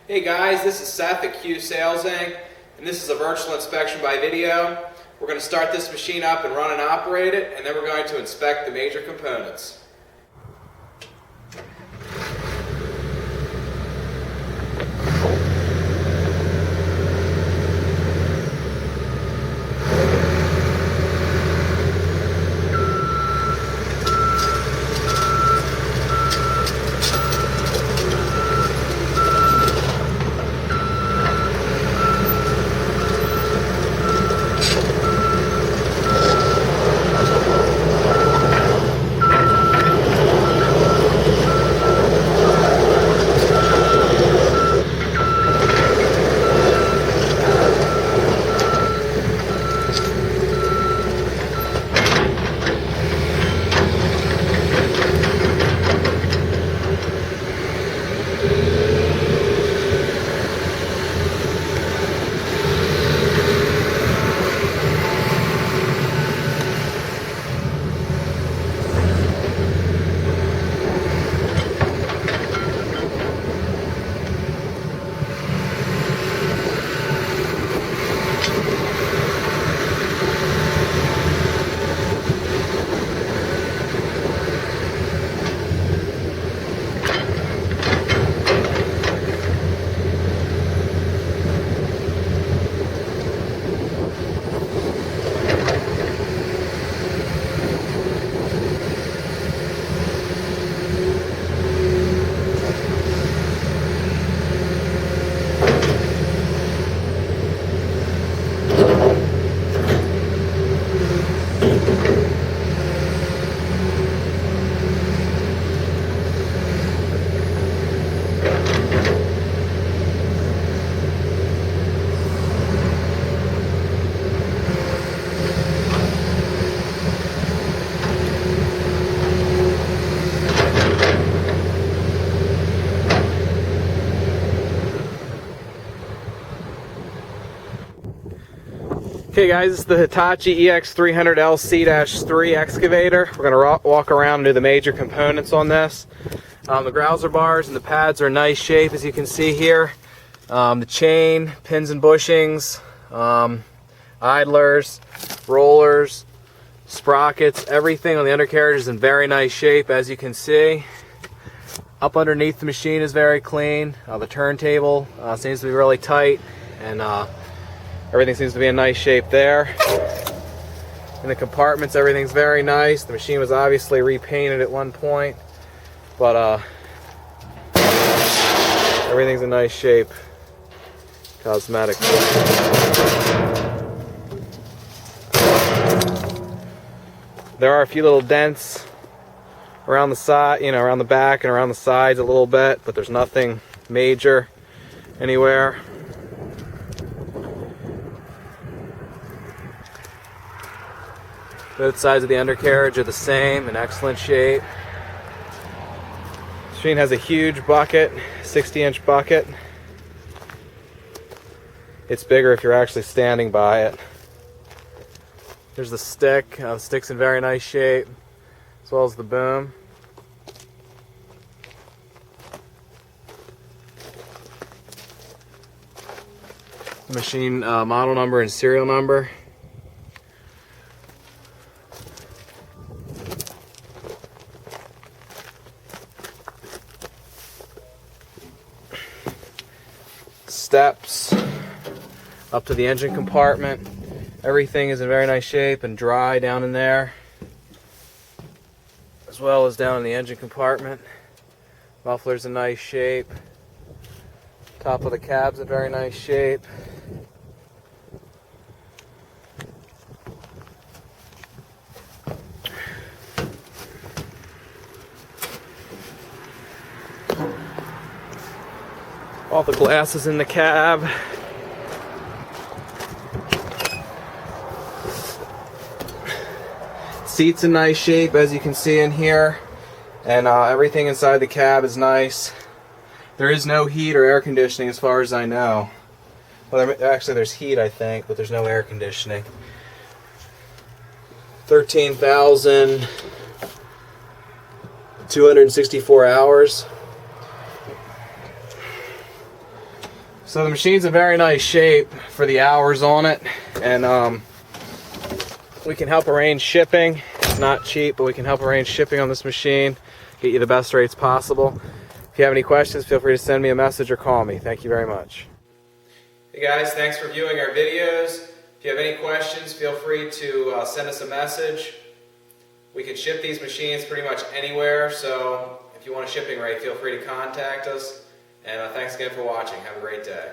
Hey guys, this is Seth at Q Sales Inc. and this is a virtual inspection by video. We're going to start this machine up and run and operate it, and then we're going to inspect the major components. Okay guys, this is the Hitachi Ex300LC-3 Excavator. We're going to walk around and do the major components on this. The grouser bars and the pads are in nice shape, as you can see here. The chain, pins and bushings, idlers, rollers, sprockets, everything on the undercarriage is in very nice shape, as you can see. Up underneath the machine is very clean. The turntable seems to be really tight, and everything seems to be in nice shape there. In the compartments, everything's very nice. The machine was obviously repainted at one point, but everything's in nice shape, cosmetic. There are a few little dents around the side, around the back and around the sides a little bit, but there's nothing major anywhere. Both sides of the undercarriage are the same, in excellent shape. The machine has a huge bucket, 60-inch bucket. It's bigger if you're actually standing by it. There's the stick. The stick's in very nice shape, as well as the boom. The machine model number and serial number. Steps up to the engine compartment. Everything is in very nice shape and dry down in there, as well as down in the engine compartment. Muffler's in nice shape. Top of the cab's in very nice shape. All the glasses in the cab. Seats in nice shape, as you can see in here, and everything inside the cab is nice. There is no heat or air conditioning as far as I know. Well, actually there's heat, I think, but there's no air conditioning. 13,264 hours. So the machine's in very nice shape for the hours on it, and we can help arrange shipping. It's not cheap, but we can help arrange shipping on this machine, get you the best rates possible. If you have any questions, feel free to send me a message or call me. Thank you very much. Hey guys, thanks for viewing our videos. If you have any questions, feel free to send us a message. We can ship these machines pretty much anywhere, so if you want a shipping rate, feel free to contact us. And thanks again for watching. Have a great day.